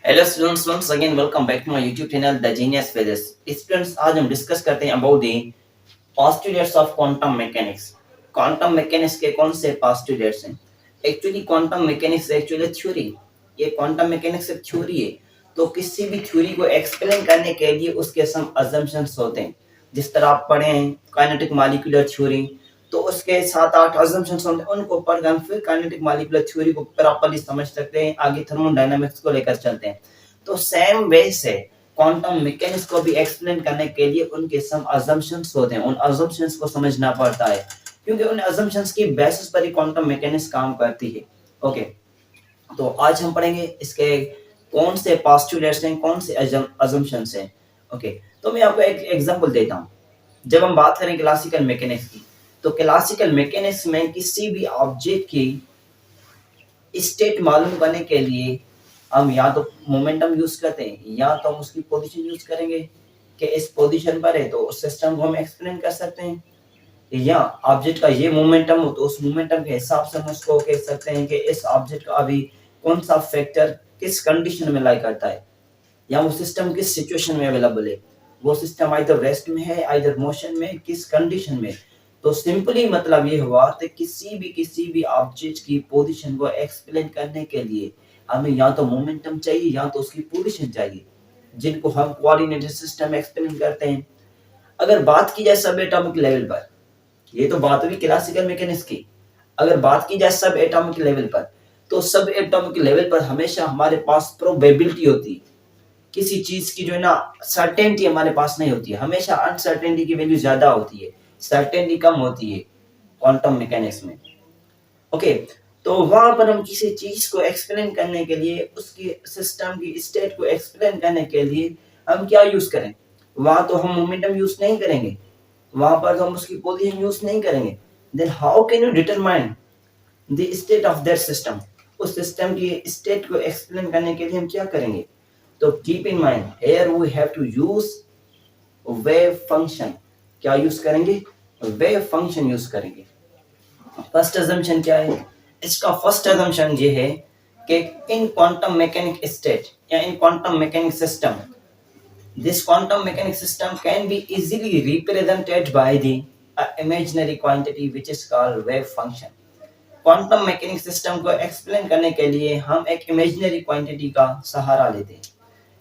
Hello students, once again welcome back to my YouTube channel the genius physics. Students, आज हम discuss करते हैं about the postulates of quantum mechanics. Quantum mechanics के कौन से postulates हैं? Actually quantum mechanics actually theory, ये quantum mechanics एक थ्योरी है। तो किसी भी थ्योरी को एक्सप्लेन करने के लिए उसके सम अजम्पशंस होते हैं। जिस तरह आप पढ़े हैं काइनेटिक मॉलिक्यूलर थ्योरी, तो उसके 7-8 अजम्पशंस होते हैं। उनको पढ़कर हम फिर काइनेटिक मॉलिक्यूलर थ्योरी को प्रॉपर्ली समझ सकते हैं, आगे थर्मोडायनामिक्स को लेकर चलते हैं। तो सेम वे से क्वांटम मैकेनिक्स को भी एक्सप्लेन करने के लिए उनके सम अजम्पशंस होते हैं। उन अजम्पशंस को समझना पड़ता है, क्योंकि उन अजम्पशंस की बेसिस पर ही क्वांटम मैकेनिक्स काम करती है। ओके, तो आज हम पढ़ेंगे इसके कौन से पोस्टुलेट्स हैं, कौन से अजम्पशंस हैं। ओके, तो मैं आपको एक एग्जांपल देता हूँ। जब हम बात करें क्लासिकल मैकेनिक्स की, तो क्लासिकल मैकेनिक्स में किसी भी ऑब्जेक्ट की स्टेट मालूम करने के लिए हम या तो मोमेंटम यूज करते हैं या तो हम उसकी पोजीशन यूज करेंगे कि इस पोजीशन पर है, तो उस सिस्टम को हम एक्सप्लेन कर सकते हैं। या ऑब्जेक्ट का ये मोमेंटम हो तो उस मोमेंटम के हिसाब से हम उसको कह सकते हैं कि इस ऑब्जेक्ट का अभी कौन सा फैक्टर किस कंडीशन में लाई करता है, या वो सिस्टम किस सिचुएशन में अवेलेबल है, वो सिस्टम आइदर रेस्ट में है आइदर मोशन में, किस कंडीशन में। तो सिंपली मतलब ये हुआ कि किसी भी ऑब्जेक्ट की पोजीशन को एक्सप्लेन करने के लिए हमें या तो मोमेंटम चाहिए या तो उसकी पोजीशन चाहिए, जिनको हम कोऑर्डिनेटेड सिस्टम एक्सप्लेन करते हैं। अगर बात की जाए सब एटॉमिक लेवल पर, ये तो बात हुई क्लासिकल मैकेनिक्स की। अगर बात की जाए सब एटॉमिक लेवल पर, तो सब एटॉमिक लेवल पर हमेशा हमारे पास प्रोबेबिलिटी होती है। किसी चीज की जो है ना सर्टेनिटी हमारे पास नहीं होती है, हमेशा अनसर्टेनिटी की वैल्यू ज्यादा होती है, सर्टेनिटी कम होती है क्वांटम मैकेनिक्स में। ओके, तो वहां पर हम किसी चीज को एक्सप्लेन करने के लिए, उसकी सिस्टम की स्टेट को एक्सप्लेन करने के लिए हम क्या यूज करें? वहां तो हम मोमेंटम यूज नहीं करेंगे, वहां पर तो हम उसकी पोजीशन यूज नहीं करेंगे। Then how can you determine the state of that system? उस सिस्टम की स्टेट को एक्सप्लेन करने के लिए हम क्या करेंगे? तो keep in mind, here we have to use wave function. क्या यूज करेंगे? वेव फंक्शन यूज करेंगे। फर्स्ट अजम्पशन क्या है इसका? फर्स्ट अजम्पशन ये है कि इन क्वांटम मैकेनिक स्टेट या इन quantum mechanic system, this quantum mechanics system can be easily represented by the imaginary quantity which is called wave function. Quantum mechanic system को explain करने के लिए हम एक इमेजिनरी क्वांटिटी का सहारा लेते हैं,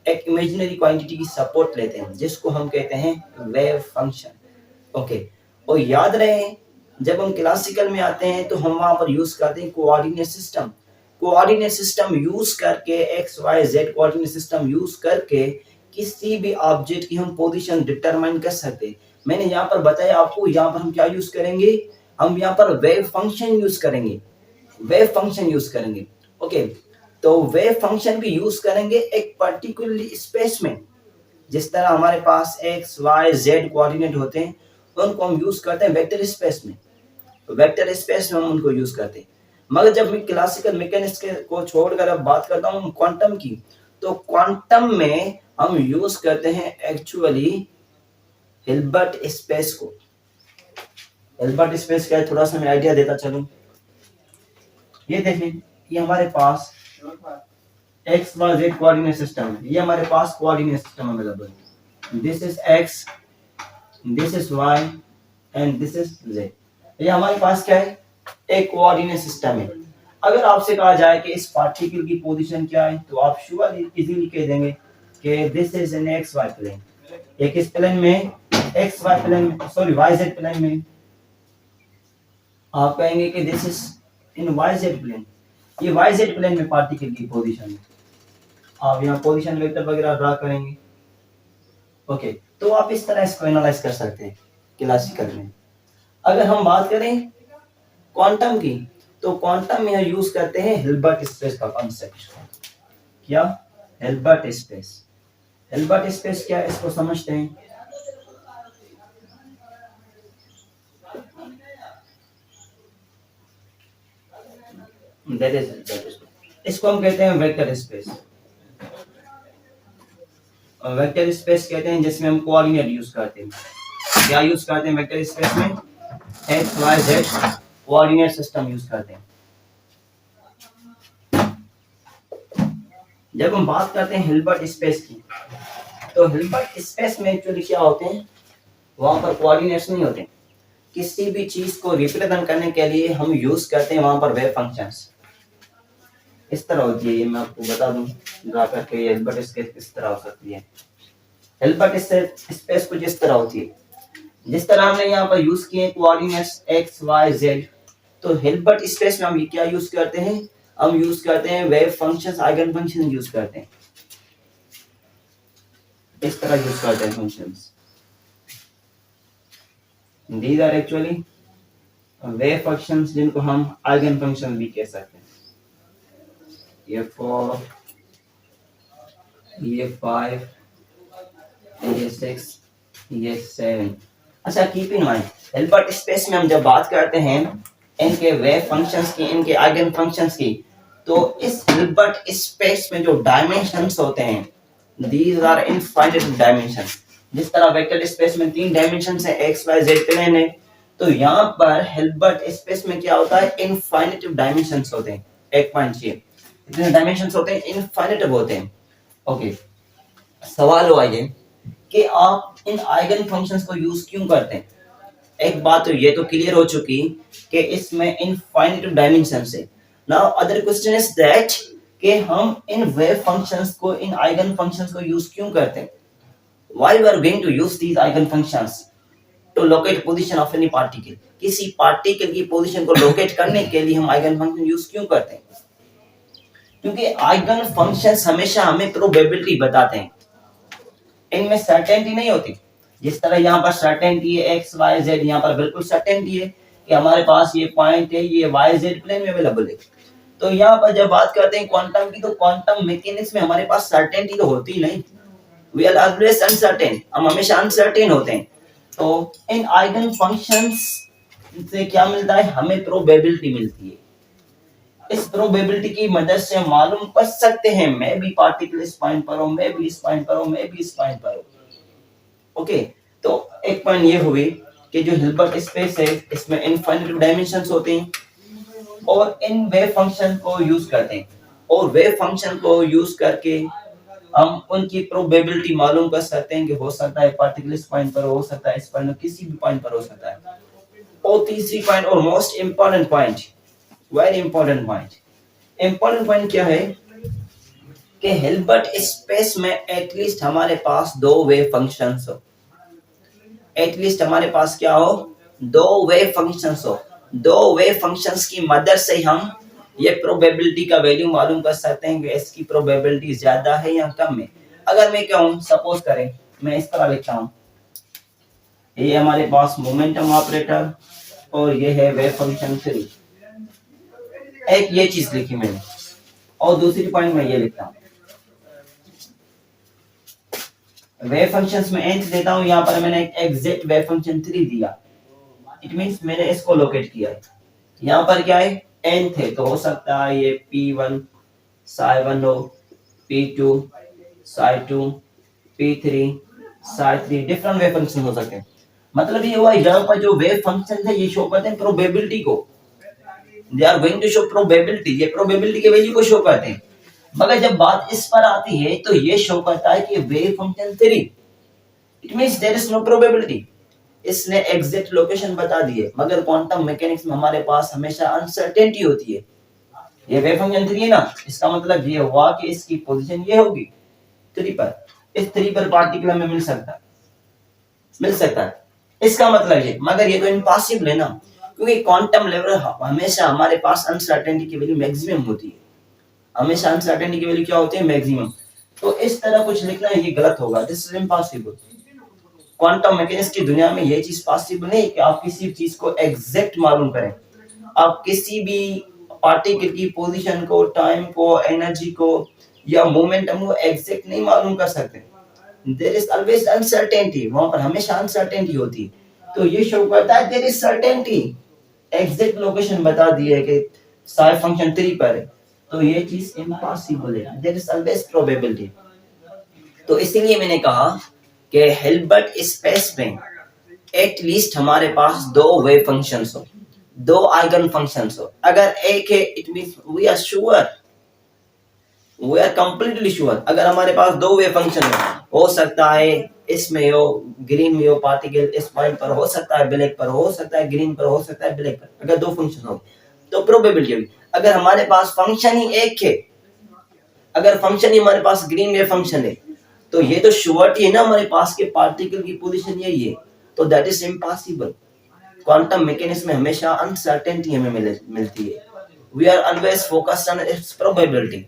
एक इमेजिनरी क्वांटिटी की सपोर्ट लेते हैं, जिसको हम कहते हैं वेव फंक्शन। ओके, और याद रहे जब हम क्लासिकल में आते हैं तो हम वहां पर यूज करते हैं coordinate system. Coordinate system use करके, X Y Z coordinate system use करके किसी भी ऑब्जेक्ट की हम पोजीशन डिटरमाइन कर सकते हैं। मैंने यहाँ पर बताया आपको, यहाँ पर हम क्या यूज करेंगे? हम यहाँ पर वेव फंक्शन यूज करेंगे, वेव फंक्शन यूज करेंगे। ओके, तो वेव फंक्शन भी यूज करेंगे एक पर्टिकुलरली स्पेस में। जिस तरह हमारे पास एक्स वाई जेड कोऑर्डिनेट होते हैं, उनको हम यूज करते हैं वेक्टर स्पेस में। वेक्टर स्पेस में हम उनको यूज करते हैं। मगर जब मैं क्लासिकल मैकेनिक्स को छोड़कर अब बात करता हूँ क्वांटम की, तो क्वांटम में हम यूज करते हैं एक्चुअली हिल्बर्ट स्पेस को। हिल्बर्ट स्पेस क्या है, थोड़ा सा मैं आइडिया देता चलूं। ये देखें, ये हमारे पास X Y Z coordinate system है, ये हमारे पास कोऑर्डिनेट सिस्टम अवेलेबल है। This is X, this is Y and this is Z. ये हमारे पास क्या है? एक कोऑर्डिनेट सिस्टम है। अगर आपसे कहा जाए कि इस पार्टिकल की पोजीशन क्या है, तो आप श्योर इजीली कह देंगे कि this is in x y plane. एक इस प्लेन में, एक्स वाई प्लेन में, सॉरी वाई जेड प्लेन में आप कहेंगे कि this is in y z plane. ये वाई जेड प्लेन में पार्टिकल की पोजीशन है। आप यहाँ पोजीशन वेक्टर वगैरह ड्रा करेंगे। ओके, तो आप इस तरह इसको एनालाइज कर सकते हैं क्लासिकल में। अगर हम बात करें क्वांटम की, तो क्वांटम में यूज करते हैं हिल्बर्ट स्पेस का कॉन्सेप्ट। क्या? Hilbert space. हिल्बर्ट स्पेस क्या है, इसको समझते हैं। दैट इज, इसको हम कहते हैं वेक्टर स्पेस। वेक्टर स्पेस कहते हैं जिसमें हम कोऑर्डिनेट यूज करते हैं। क्या यूज करते हैं वेक्टर स्पेस में? X Y Z coordinate system use करते हैं। जब हम बात करते हैं हिल्बर्ट स्पेस की, तो हिल्बर्ट स्पेस में एक्चुअली क्या होते हैं, वहां पर कोऑर्डिनेट्स नहीं होते। किसी भी चीज को रिप्रेजेंट करने के लिए हम यूज करते हैं वहां पर वेव फंक्शंस। इस तरह होती है, ये मैं आपको बता दूं ड्रा करके, ये हिल्बर्ट स्पेस किस तरह हो सकती है। हिल्बर्ट स्पेस कुछ इस तरह होती है, जिस तरह हमने यहाँ पर यूज किए कोऑर्डिनेट्स एक्स वाई जेड, तो हिल्बर्ट स्पेस में हम ये क्या यूज करते हैं, हम यूज करते हैं wave functions, eigen function use करते हैं, इस तरह यूज करते हैं functions. These are actually wave functions जिनको हम आइगन फंक्शन भी कह सकते हैं। ये 4, ये 5, ये 6, ये 7। अच्छा, keep in mind Hilbert space में हम जब बात करते हैं इनके वेव फंक्शंस की, इनके आइगन फंक्शंस की, तो इस हिल्बर्ट स्पेस में जो डायमेंशंस होते हैं, दीज आर इनफाइनाइट डायमेंशंस। जिस तरह वेक्टर स्पेस में 3 डायमेंशंस है, एक्स वाई जेड प्लेन है, तो यहाँ पर हिल्बर्ट स्पेस में क्या होता है, इनफाइनाइट डायमेंशंस होते हैं। 1.6 इतने डायमेंशंस होते हैं, इनफाइनाइट होते हैं। ओके, सवाल हुआ ये कि आप इन आइगन फंक्शंस को यूज क्यों करते हैं। एक बात तो ये तो क्लियर हो चुकी कि इसमें इनफाइनाइट डायमेंशंस है। Now other question is that कि हम इन वेव फंक्शंस को, इन आइगन फंक्शंस को यूज क्यों करते हैं। Why we are going to use these eigen functions to locate position of any particle. किसी पार्टिकल की पोजीशन को लोकेट करने के लिए हम आइगन फंक्शन यूज क्यों करते हैं, क्योंकि आइगन फंक्शंस हमेशा हमें प्रोबेबिलिटी बताते हैं, इनमें सर्टेनिटी नहीं होती। जिस तरह यहाँ पर सर्टेनिटी है एक्स वाई जेड, यहाँ पर बिल्कुल सर्टेनिटी है कि हमारे पास ये पॉइंट है, ये वाई जेड प्लेन में अवेलेबल है। तो यहाँ पर जब बात करते हैं क्वांटम की, तो क्वांटम मैकेनिक्स में हमारे पास सर्टेनिटी तो होती नहीं, वी आर ऑलवेज अनसर्टेन, हम हमेशा अनसर्टेन होते हैं। तो इन आइगन फंक्शंस से क्या मिलता है, हमें प्रोबेबिलिटी मिलती है। इस प्रोबेबिलिटी की मदद से हम मालूम कर सकते हैं मैं भी पार्टिकल इस पॉइंट पर हूं, मैं भी इस पॉइंट पर हूं, मैं भी इस पॉइंट पर हूं। ओके, तो एक पॉइंट ये हुई कि जो हिल्बर्ट स्पेस है इसमें इनफाइनाइट डायमेंशंस होते हैं और इन वेव फंक्शन को यूज करते हैं, और वेव फंक्शन को यूज करके हम उनकी प्रोबेबिलिटी मालूम कर सकते हैं कि हो सकता है पार्टिकल इस पॉइंट पर हो सकता है, इस पॉइंट पर, किसी भी पॉइंट पर हो सकता है। और तीसरी पॉइंट और most important point, very important point क्या है कि हिल्बर्ट स्पेस में एटलीस्ट हमारे पास 2 वेव फंक्शंस हो। एटलीस्ट हमारे पास क्या हो, 2 वेव फंक्शंस हो। 2 वेव फंक्शंस की मदद से हम ये प्रोबेबिलिटी का वैल्यू मालूम कर सकते हैं कि इसकी प्रोबेबिलिटी ज्यादा है या कम है। अगर मैं कहूं, सपोज करें मैं इस तरह लिखता हूं, ये हमारे पास मोमेंटम ऑपरेटर और ये है वेव फंक्शन 3। एक ये चीज लिखी मैंने, और दूसरी पॉइंट में ये लिखता हूं, वेव फंक्शंस में n देता हूं, यहाँ पर मैंने एक एग्जैक्ट वेव फंक्शन 3 दिया, इट मींस मैंने इसको लोकेट किया है। यहाँ पर क्या है, n थे, तो हो सकता है ये p1 psi1 हो, p2 psi2, p3 psi3, different wave function हो सकते हैं। मतलब ये हुआ यहाँ पर जो वेव फंक्शन है ये शो करते हैं प्रोबेबिलिटी को, they are going to show probability, ये प्रोबेबिलिटी के वैल्यू को शो करते हैं। मगर जब बात इस पर आती है तो ये शो करता है कि wave function 3, it means there is no probability, इसने एग्जैक्ट लोकेशन बता दी है। मगर क्वांटम मैकेनिक्स में हमारे पास हमेशा अनसर्टेनिटी होती है। ये वेव फंक्शन 3 है ना, इसका मतलब ये हुआ कि इसकी पोजीशन ये होगी 3 पर, इस 3 पर पार्टिकल हमें मिल सकता है, इसका मतलब ये। मगर ये तो इम्पॉसिबल है ना, क्योंकि क्वांटम लेवल हमेशा हमारे पास अनसर्टेनिटी की वैल्यू मैक्सिमम होती है, हमेशा अनसर्टेनिटी की वैल्यू क्या होती है, मैक्सिमम। तो इस तरह कुछ लिखना ये गलत होगा, this is impossible. Quantum mechanics की दुनिया में ये चीज पॉसिबल नहीं कि आप किसी चीज को एग्जैक्ट मालूम करें। आप किसी भी पार्टिकल की पोजीशन को, टाइम को, एनर्जी को या मोमेंटम को एग्जैक्ट नहीं मालूम कर सकते। देयर इज ऑलवेज अनसर्टेनिटी, वहां पर हमेशा अनसर्टेनिटी होती है। तो ये शो करता है there is certainty, exact location बता दी है कि साइ फंक्शन 3 पर है, तो ये चीज इम्पॉसिबल है, देयर इज ऑलवेज प्रोबेबिलिटी। तो इसीलिए मैंने कहा कि हिल्बर्ट स्पेस में एटलीस्ट हमारे पास 2 वेव फंक्शंस हो, 2 आइगन फंक्शंस हो। अगर एक है, it means we are sure we are completely sure. अगर हमारे पास दो वेव फंक्शन हो सकता है इसमें हो ग्रीन में हो पार्टिकल इस पॉइंट पर, हो सकता है ब्लैक पर, हो सकता है ग्रीन पर, हो सकता है ब्लैक पर, अगर दो फंक्शन हो तो प्रोबेबिलिटी होगी। अगर हमारे पास फंक्शन ही एक है, अगर फंक्शन ही हमारे पास ग्रीन वेव फंक्शन है, तो ये तो श्योरिटी है ना हमारे पास के पार्टिकल की पोजीशन यही है, तो that is impossible. Quantum mechanics में हमेशा अनसर्टेनिटी हमें मिलती है। We are always focused on its probability,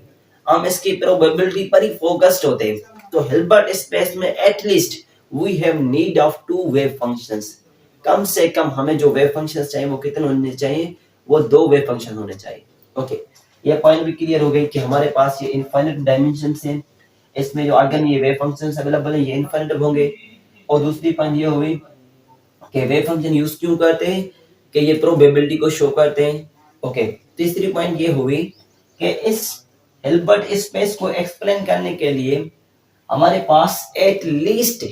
हम इसकी प्रोबेबिलिटी पर ही फोकस्ड होते हैं। तो हिल्बर्ट स्पेस में at least we have need of two wave functions. कम से कम हमें जो वेव फंक्शंस चाहिए वो कितने होने चाहिए, वो दो वेव फंक्शन होने चाहिए। ओके, ये पॉइंट भी क्लियर हो गई कि हमारे पास ये इनफाइनाइट डायमेंशन है, इसमें जो आगे ये वेव फंक्शंस अवेलेबल है ये इनफाइनाइट होंगे। और दूसरी पॉइंट ये हुई कि वेव फंक्शन यूज क्यों करते हैं, कि ये प्रोबेबिलिटी को शो करते हैं। ओके, तीसरी पॉइंट ये हुई कि इस हिल्बर्ट स्पेस को एक्सप्लेन करने के लिए हमारे पास एट लीस्ट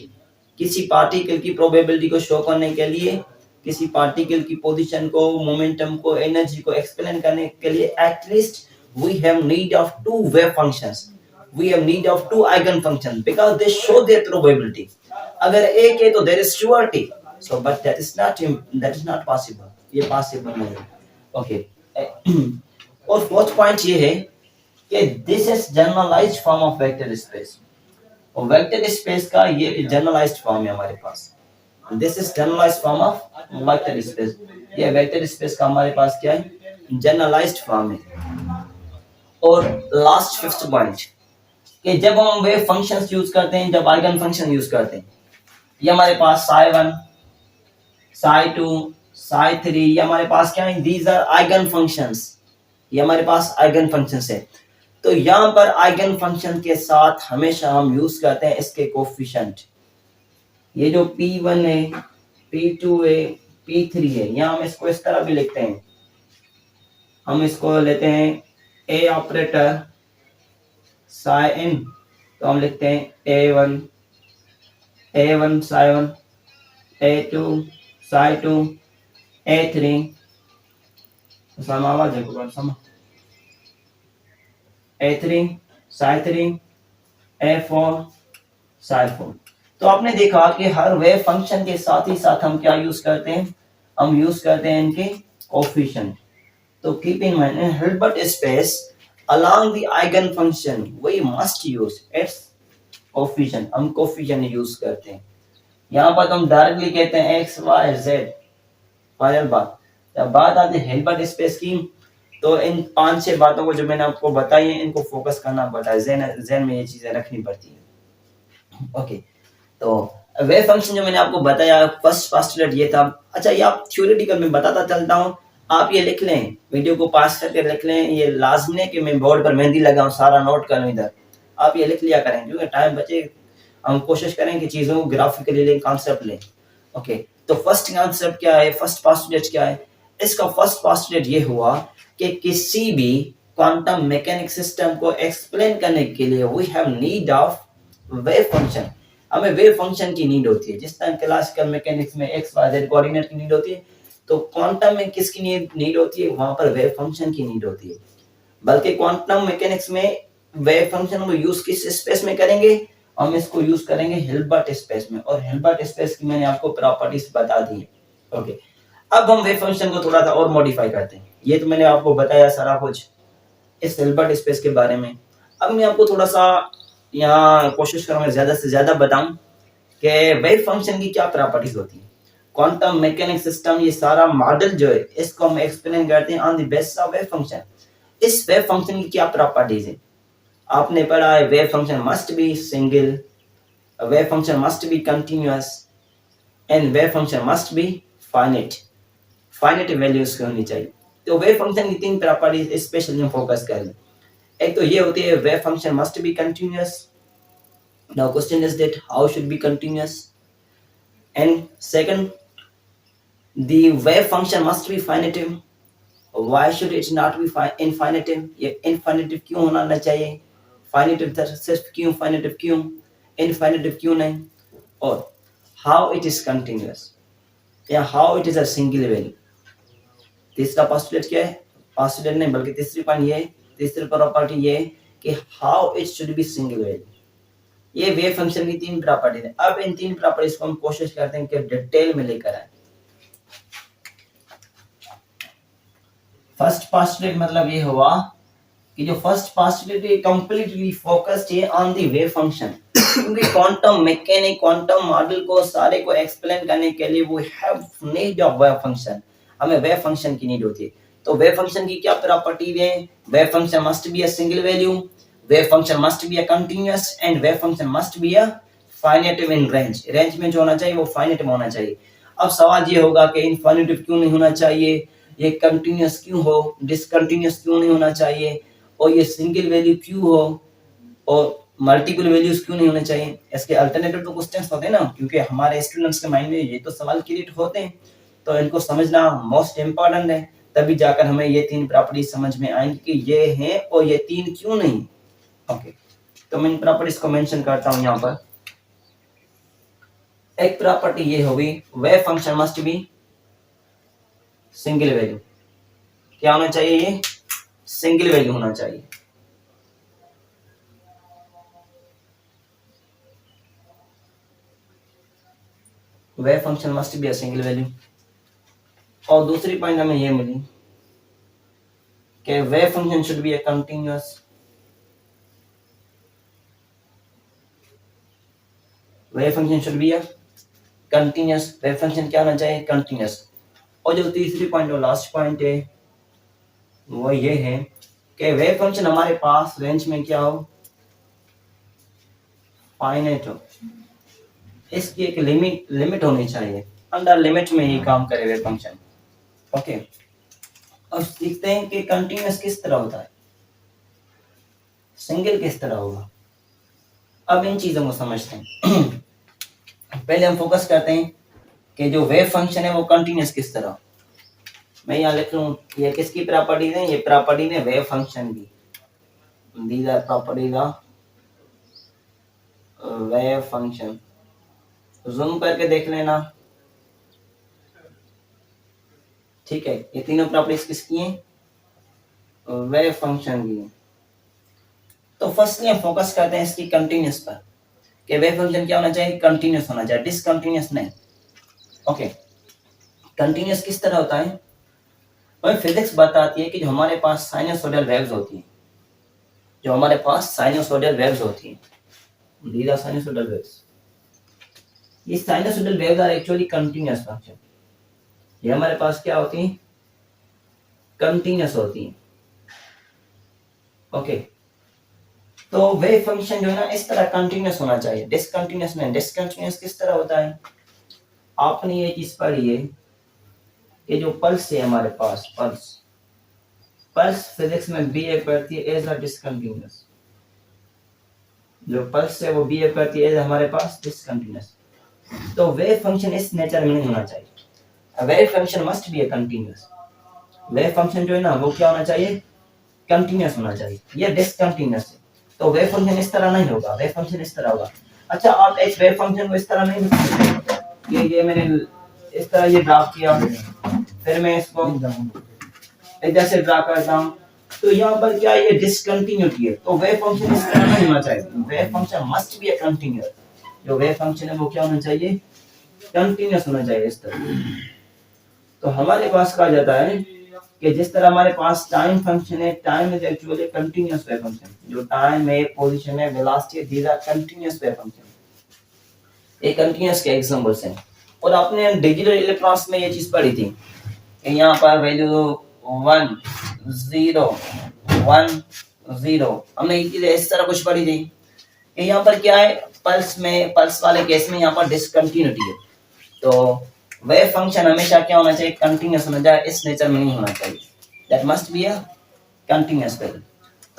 किसी पार्टिकल की प्रोबेबिलिटी को शो करने के लिए, किसी पार्टिकल की पोजीशन को, मोमेंटम को, एनर्जी को एक्सप्लेन करने के लिए at least we have need of two wave functions, we have need of two eigen functions because they show their probability. अगर एक है तो there is surety, so but that is not possible, ये possible नहीं है। ओके, और fourth point ये है कि this is generalized form of vector space. और वेक्टर स्पेस का ये जनरलाइज्ड फॉर्म है हमारे पास। This is generalized form of vector space. ये वेक्टर स्पेस का हमारे पास क्या है, जनरलाइज्ड फॉर्म है। और लास्ट फिफ्थ पॉइंट कि जब हम वेव फंक्शंस यूज करते हैं, जब आइगन फंक्शन यूज करते हैं, ये हमारे पास psi1 psi2 psi3 ये हमारे पास क्या है, दीज आर आइगन फंक्शंस, ये हमारे पास आइगन फंक्शंस है। तो यहां पर आइगन फंक्शन के साथ हमेशा हम यूज करते हैं इसके कोफिशिएंट। ये जो p1 है, p2 है, p3 है, यहां हम इसको इस तरह भी लिखते हैं, हम इसको लेते हैं a ऑपरेटर psi n, तो हम लिखते हैं a1 psi1 a2 psi2 a3 समावाज है समा a3 psi3 a4 psi4। तो आपने देखा कि हर वेव फंक्शन के साथ ही साथ हम क्या यूज करते हैं, हम यूज करते हैं इनके कोफिशिएंट। तो keep in mind in Hilbert space along the eigen function we must use its coefficient, हम कोफिशिएंट यूज करते हैं। यहाँ पर हम डायरेक्टली कहते हैं x y z। फाइनल बात, जब बात आती है हिल्बर्ट स्पेस की, तो इन 5-6 बातों को जो मैंने आपको बताई है इनको फोकस करना पड़ता है, ज़हन में ये चीजें रखनी पड़ती है। ओके, तो वेव फंक्शन जो मैंने आपको बताया फर्स्ट पोस्टुलेट ये था। अच्छा, ये आप थ्योरेटिकल में बताता चलता हूँ, आप ये लिख लें, वीडियो को पास करके लिख लें, ये लाजमी है कि मैं बोर्ड पर मेहंदी लगाऊं, सारा नोट करूं इधर, आप ये लिख लिया करें क्योंकि टाइम बचे। हम कोशिश करें कि चीजों को ग्राफिकली लें, कॉन्सेप्ट लें। ओके, तो फर्स्ट कॉन्सेप्ट क्या है, फर्स्ट पोस्टुलेट क्या है, इसका फर्स्ट पोस्टुलेट ये हुआ कि किसी भी क्वांटम मैकेनिक सिस्टम को एक्सप्लेन करने के लिए we have need of wave function. हमें वेव फंक्शन की नीड होती है, जिस तरह क्लासिकल मैकेनिक्स में एक्स वाई जेड कोऑर्डिनेट की नीड होती है, तो क्वांटम में किसकी नीड होती है, वहां पर वेव फंक्शन की नीड होती है। बल्कि क्वांटम मैकेनिक्स में वेव फंक्शन को यूज किस स्पेस में करेंगे, हम इसको यूज करेंगे हिल्बर्ट स्पेस में। और हिल्बर्ट स्पेस की मैंने आपको प्रॉपर्टीज बता दी है। ओके, अब हम वेव फंक्शन को थोड़ा सा और मॉडिफाई करते हैं। ये तो मैंने आपको बताया सारा कुछ इस हिल्बर्ट स्पेस के बारे में। अब मैं आपको थोड़ा सा यहाँ कोशिश करूंगा ज्यादा से ज्यादा बताऊं कि वेव फंक्शन की क्या प्रॉपर्टीज होती है। क्वांटम मैकेनिक सिस्टम, ये सारा मॉडल जो है इसको हम एक्सप्लेन करते हैं on the basis of wave function. इस वेव फंक्शन की क्या प्रॉपर्टीज है, आपने पढ़ा है wave function must B single, wave function must B continuous and wave function must be finite, finite values की होनी चाहिए। तो वेव फंक्शन की 3 प्रॉपर्टीज स्पेशली हम फोकस करें। एक तो ये होती है wave function must B continuous. Now question is that how should be continuous, and second the wave function must be infinitive. Why should it not be infinitive? ये infinitive क्यों होना ना चाहिए, finite सिर्फ क्यों, infinitive क्यों, infinitive क्यों नहीं, और how it is continuous या how it is a single value। तीसरा पोस्टुलेट क्या है, पोस्टुलेट नहीं बल्कि तीसरी पॉइंट ये है, तीसरी प्रॉपर्टी ये है कि how it should be single value. ये वेव फंक्शन की तीन प्रॉपर्टी है। अब इन तीन प्रॉपर्टीज को हम कोशिश करते हैं कि डिटेल में लेकर आए। फर्स्ट पोस्टुलेट मतलब ये हुआ कि जो फर्स्ट पोस्टुलेट है कंप्लीटली फोकस्ड है ऑन द वेव फंक्शन, क्योंकि क्वांटम मैकेनिक क्वांटम मॉडल को सारे को एक्सप्लेन करने के लिए वो have need of wave function, हमें वेव फंक्शन की नीड होती है। तो वेव फंक्शन की क्या प्रॉपर्टी है? Wave function must be a single value, wave function must be a continuous and wave function must be a finitive in range. Range में जो होना चाहिए वो फाइनाइटिव होना चाहिए। अब सवाल ये होगा कि इनफिनिटिव क्यों नहीं होना चाहिए, ये कंटीन्यूअस क्यों हो, डिसकंटीन्यूअस क्यों नहीं होना चाहिए, और ये सिंगल वैल्यू क्यों हो, और मल्टीपल वैल्यूज क्यों नहीं होने चाहिए। इसके अल्टरनेटिव तो क्वेश्चंस होते हैं ना, क्योंकि हमारे स्टूडेंट्स के माइंड में ये तो सवाल क्रिएट होते हैं, तो इनको समझना मोस्ट इंपॉर्टेंट है। तभी जाकर हमें ये तीन प्रॉपर्टी समझ में आएंगी कि ये हैं और ये तीन क्यों नहीं। ओके, तो मैं इन प्रॉपर्टीज को मेंशन करता हूं यहाँ पर। एक प्रॉपर्टी ये होगी, wave function must B single value. क्या होना चाहिए? ये सिंगल वैल्यू होना चाहिए। Wave function must be a single value. और दूसरी पॉइंट हमें ये मिली कि wave function should be a continuous. Wave function should be a continuous. Wave function क्या होना चाहिए? कंटीन्यूअस। और जो तीसरी पॉइंट और लास्ट पॉइंट है वो ये है कि वेव फंक्शन हमारे पास रेंज में क्या हो? फाइनाइट हो। इसकी एक लिमिट होनी चाहिए, अंडर लिमिट में ही काम करे वेव फंक्शन। ओके, अब सीखते हैं कि कंटीन्यूअस किस तरह होता है, सिंगल किस तरह होगा। अब इन चीजों को समझते हैं। पहले हम फोकस करते हैं कि जो वेव फंक्शन है वो कंटीन्यूअस किस तरह। मैं यहाँ लिख लूँ, ये किसकी प्रॉपर्टीज है? ये प्रॉपर्टी है वेव फंक्शन की। These are properties of wave function. Zoom करके देख लेना, ठीक है। ये तीनों प्रॉपर्टीज किसकी हैं? वेव फंक्शन की। तो फर्स्टली हम फोकस करते हैं इसकी कंटीन्यूअस पर, कि वेव फंक्शन क्या होना चाहिए? कंटीन्यूअस होना चाहिए, डिसकंटीन्यूअस नहीं। ओके, कंटीन्यूअस किस तरह होता है? हमें फिजिक्स बताती है कि जो हमारे पास साइनसोइडल वेव्स होती हैं, जो हमारे पास साइनसोइडल वेव्स होती हैं, these are sinusoidal waves। ये sinusoidal waves are actually continuous function. ये हमारे पास क्या होती हैं? कंटीन्यूअस होती हैं। ओके, तो वेव फंक्शन जो है ना इस तरह कंटीन्यूअस होना चाहिए, डिसकंटीन्यूअस नहीं। डिसकंटीन्यूअस किस तरह होता है? आपने ये चीज पढ़ी है कि जो पल्स है हमारे पास, पल्स फिजिक्स में बिहेव करती है एज अ डिसकंटीन्यूअस। जो पल्स है वो बिहेव करती है हमारे पास डिसकंटीन्यूअस। तो वेव फंक्शन इस नेचर में नहीं होना चाहिए। वेव फंक्शन मस्ट बी ए कंटीन्यूअस। वेव फंक्शन जो है ना वो क्या होना चाहिए? कंटीन्यूअस होना चाहिए। ये डिसकंटीन्यूअस है, तो वेव फंक्शन इस तरह नहीं होगा, वेव फंक्शन इस तरह होगा। अच्छा, आप इस वेव फंक्शन को इस तरह नहीं लिख सकते। ये मैंने इस तरह ये ड्रा किया, फिर मैं इसको इधर से ड्रा करता हूँ, तो यहाँ पर क्या ये डिसकंटिन्यूटी है। तो वेव फंक्शन इस तरह नहीं होना चाहिए। Wave function must be a continuous. जो वेव फंक्शन है वो क्या होना चाहिए? कंटीन्यूअस होना चाहिए इस तरह। तो हमारे पास कहा जाता है कि जिस तरह हमारे पास टाइम फंक्शन है, time is actually continuous wave function. जो टाइम है, पोजीशन है, वेलोसिटी है, these are continuous wave function. ये कंटीन्यूअस के एग्जांपल्स हैं। और आपने डिजिटल इलेक्ट्रॉनिक्स में ये चीज पढ़ी थी कि यहाँ पर वैल्यू 1 0 1 0, हमने ये चीज इस तरह कुछ पढ़ी थी कि यहाँ पर क्या है, पल्स वाले केस में यहाँ पर डिसकंटिन्यूटी है। तो वेव फंक्शन हमेशा क्या होना चाहिए? कंटीन्यूअस होना चाहिए, इस नेचर में नहीं होना चाहिए। That must be a continuous value.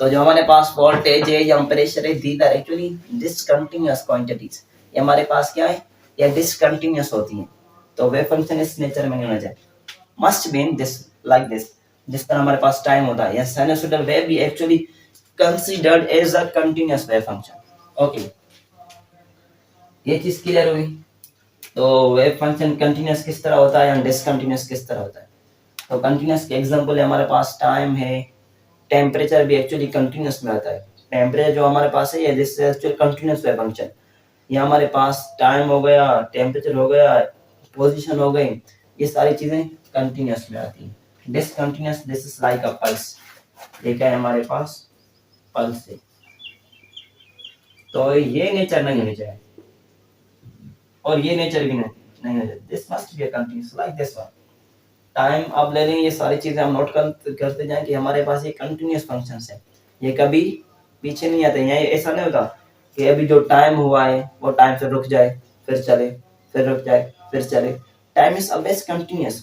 तो जो हमारे पास वोल्टेज है या प्रेशर है, these are actually discontinuous quantities. ये हमारे पास क्या है? ये डिसकंटिन्यूअस होती हैं। तो वेव फंक्शन इस नेचर में नहीं होना चाहिए, must be in this like this. जिस तरह हमारे पास टाइम होता है, या साइनसोइडल वेव भी actually considered as a continuous wave function. Okay, ये चीज क्लियर हुई। तो वेव फंक्शन कंटीन्यूअस किस तरह होता है या डिसकंटीन्यूअस किस तरह होता है? तो कंटीन्यूअस के एग्जांपल है हमारे पास टाइम है, टेम्परेचर भी एक्चुअली कंटीन्यूअस में आता है। टेम्परेचर जो हमारे पास है, this actual continuous wave function. ये हमारे पास टाइम हो गया, टेम्परेचर हो गया, पोजीशन हो गई, ये सारी चीजें कंटिन्यूस में आती हैं। Discontinuous, this is like a pulse. ये क्या है हमारे पास? पल्स है। तो ये नेचर नहीं होनी चाहिए और ये नेचर भी नहीं होनी चाहिए। This must be a continuous like this one. Time आप ले लें, ये सारी चीजें हम नोट करते जाएं कि हमारे पास ये कंटिन्यूस फंक्शंस है, ये कभी पीछे नहीं आते हैं। ऐसा नहीं होता कि अभी जो टाइम हुआ है वो टाइम से रुक जाए फिर चले, फिर रुक जाए फिर चले। Time is always continuous.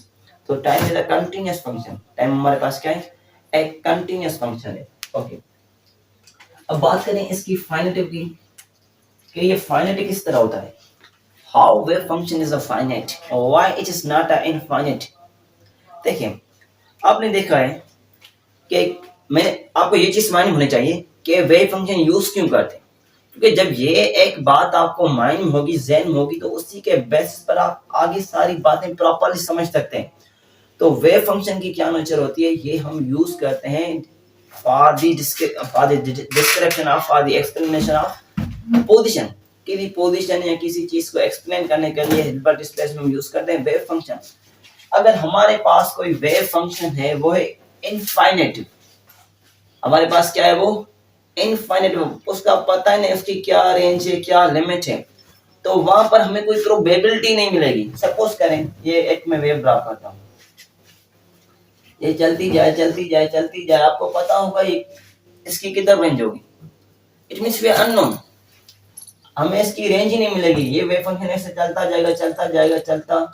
तो time is a continuous function. Time हमारे पास क्या है? एक कंटिन्यूस फंक्शन है। ओके, अब बात करें इसकी फाइनाइट की, कि ये फाइनाइट किस तरह होता है। How wave function is a finite, why it is not a infinite. देखिए, आपने देखा है कि मैं आपको ये चीज मालूम होनी चाहिए कि वेव फंक्शन यूज क्यों करते हैं। क्योंकि जब ये एक बात आपको मालूम होगी, ज़हन में होगी, तो उसी के बेसिस पर आप आगे सारी बातें प्रॉपर्ली समझ सकते हैं। तो वेव फंक्शन की क्या नेचर होती है, ये हम यूज करते हैं for the description of, for the explanation of position. किसी पोजीशन या किसी चीज को एक्सप्लेन करने के लिए हिल्बर्ट स्पेस में हम यूज करते हैं वेव फंक्शन। अगर हमारे पास कोई वेव फंक्शन है, वो है इनफाइनाइट, हमारे पास क्या है, वो इनफाइनाइट, उसका पता ही नहीं उसकी क्या रेंज है, क्या लिमिट है, तो वहां पर हमें कोई प्रोबेबिलिटी नहीं मिलेगी। सपोज करें ये एक मैं वेव ड्रा करता हूँ, ये चलती जाए चलती जाए चलती जाए, आपको पता होगा ये इसकी किधर रेंज होगी। It means we are unknown, हमें इसकी रेंज ही नहीं मिलेगी। ये वेव फंक्शन ऐसे चलता जाएगा चलता जाएगा चलता,